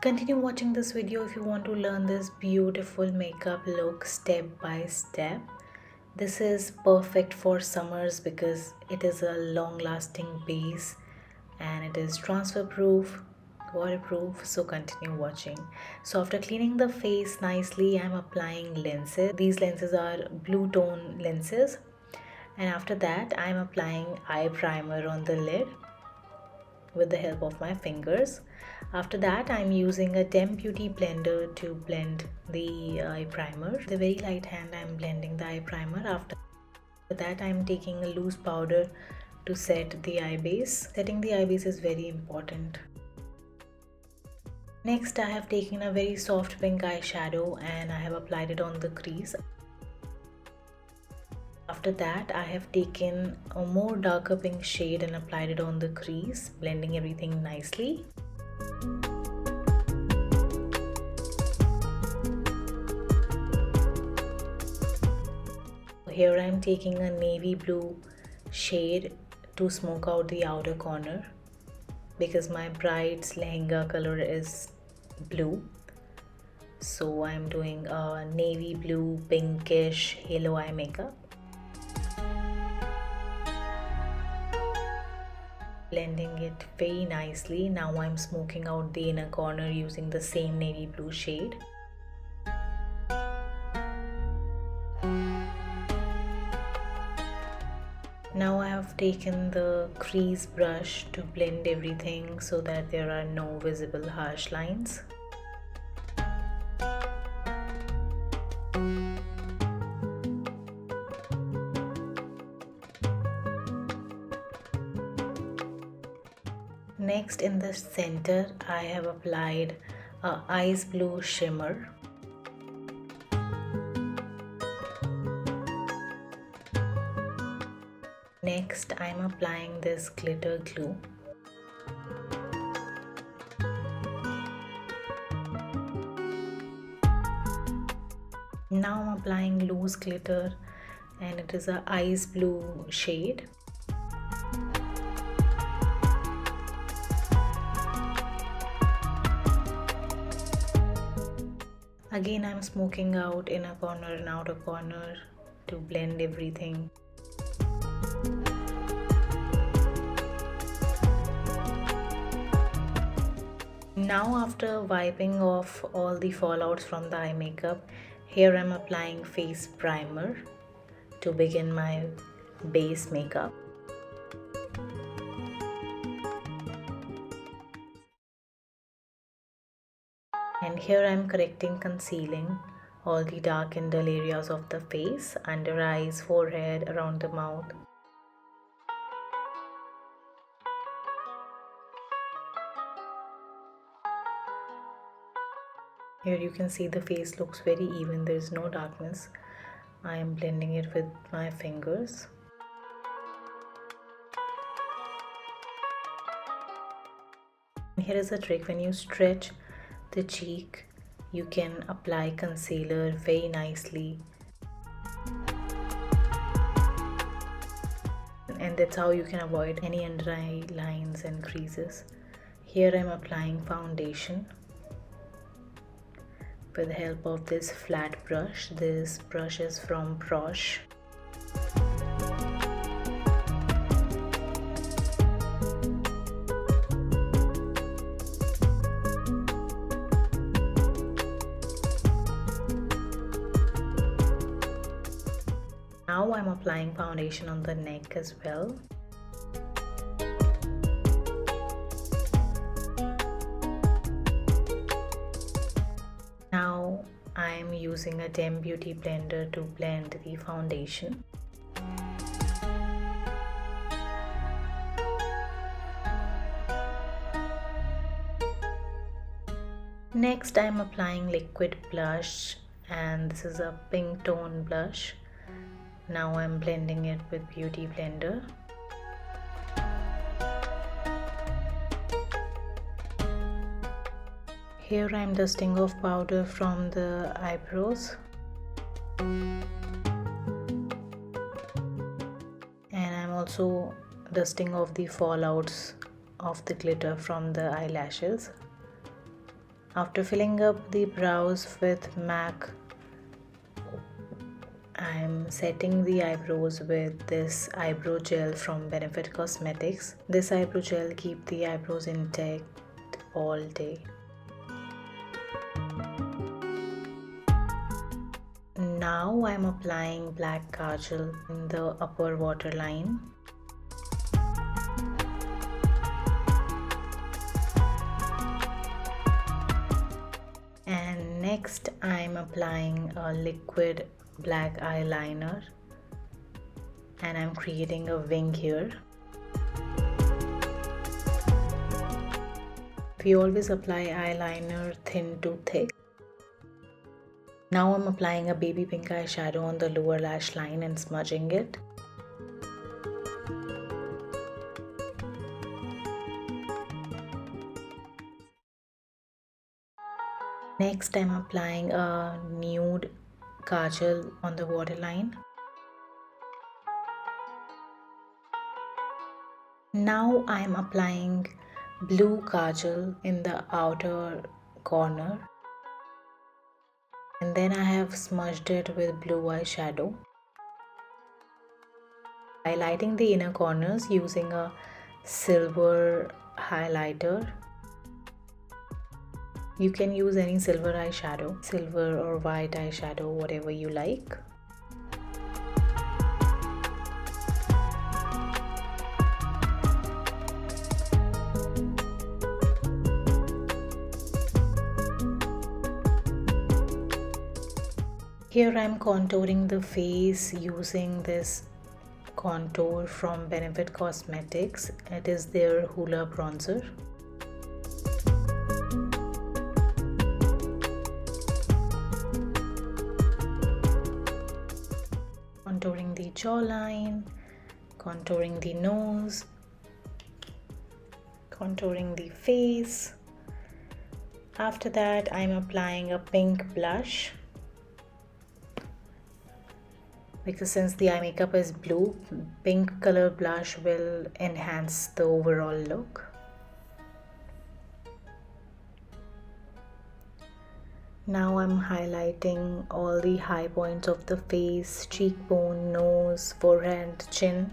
Continue watching this video if you want to learn this beautiful makeup look step by step. This is perfect for summers because it is a long lasting base and it is transfer proof, waterproof, so continue watching. So after cleaning the face nicely, I'm applying lenses. These lenses are blue tone lenses, and after that I'm applying eye primer on the lid with the help of my fingers. After that I'm using a Dem Beauty blender to blend the eye primer. With a very light hand I'm blending the eye primer. After that I'm taking a loose powder to set the eye base. Setting the eye base is very important. Next I have taken a very soft pink eyeshadow and I have applied it on the crease. After that I have taken a more darker pink shade and applied it on the crease, blending everything nicely. Here I am taking a navy blue shade to smoke out the outer corner because my bride's lehenga color is blue. So I am doing a navy blue pinkish halo eye makeup. Blending it very nicely. Now I'm smoking out the inner corner using the same navy blue shade. Now I have taken the crease brush to blend everything so that there are no visible harsh lines. Next, in the center, I have applied a ice blue shimmer. Next, I am applying this glitter glue. Now I am applying loose glitter and it is a ice blue shade. Again, I am smoking out inner corner and outer corner to blend everything. Now after wiping off all the fallouts from the eye makeup, here I am applying face primer to begin my base makeup. And here I am correcting, concealing all the dark and dull areas of the face, under eyes, forehead, around the mouth. Here you can see the face looks very even, there is no darkness. I am blending it with my fingers. Here is a trick: when you stretch the cheek, you can apply concealer very nicely, and that's how you can avoid any under eye lines and creases. Here I am applying foundation with the help of this flat brush. This brush is from Prosh. Now I'm applying foundation on the neck as well. Now I'm using a Dem Beauty blender to blend the foundation. Next I'm applying liquid blush, and this is a pink tone blush. Now I'm blending it with Beauty Blender. Here I'm dusting off powder from the eyebrows. And I'm also dusting off the fallouts of the glitter from the eyelashes. After filling up the brows with MAC, I'm setting the eyebrows with this eyebrow gel from Benefit Cosmetics. This eyebrow gel keeps the eyebrows intact all day. Now I'm applying black kajal in the upper waterline. And next I'm applying a liquid black eyeliner and I'm creating a wing here. We always apply eyeliner thin to thick. Now I'm applying a baby pink eyeshadow on the lower lash line and smudging it. Next I'm applying a nude kajal on the waterline. Now I am applying blue kajal in the outer corner, and then I have smudged it with blue eyeshadow. Highlighting the inner corners using a silver highlighter. You can use any silver eyeshadow, silver or white eyeshadow, whatever you like. Here I am contouring the face using this contour from Benefit Cosmetics. It is their Hula bronzer. Contouring the jawline, contouring the nose, contouring the face. After that, I'm applying a pink blush because since the eye makeup is blue, pink color blush will enhance the overall look. Now I'm highlighting all the high points of the face, cheekbone, nose, forehead, chin.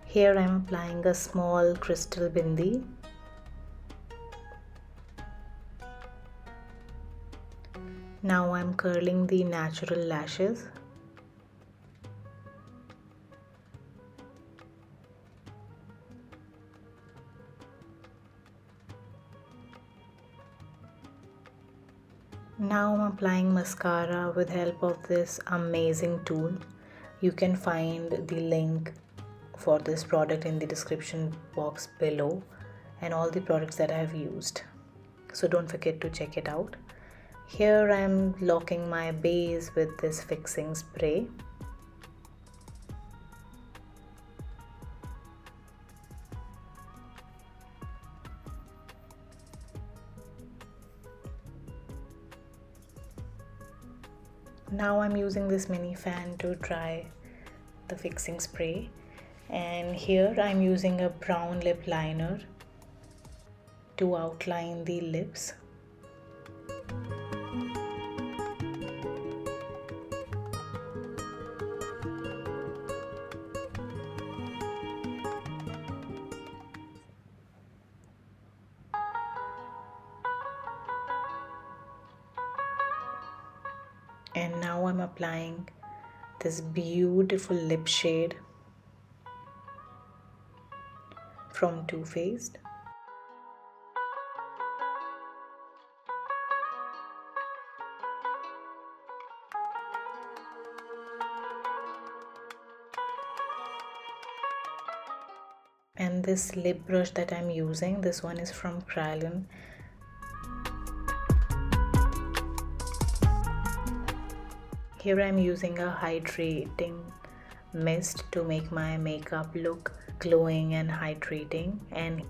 Here I'm applying a small crystal bindi. Now I'm curling the natural lashes. Now I'm applying mascara with help of this amazing tool. You can find the link for this product in the description box below and all the products that I have used. So don't forget to check it out. Here I am locking my base with this fixing spray. Now I'm using this mini fan to dry the fixing spray, and here I'm using a brown lip liner to outline the lips. And now I'm applying this beautiful lip shade from Too Faced. And this lip brush that I'm using, this one is from Kryolan. Here I'm using a hydrating mist to make my makeup look glowing and hydrating. And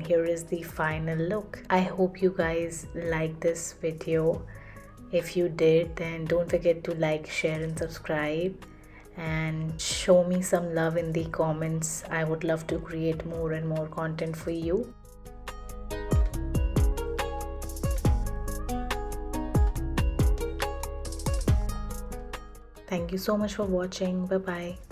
here is the final look. I hope you guys like this video. If you did, then don't forget to like, share, and subscribe. And show me some love in the comments. I would love to create more and more content for you. Thank you so much for watching. Bye bye.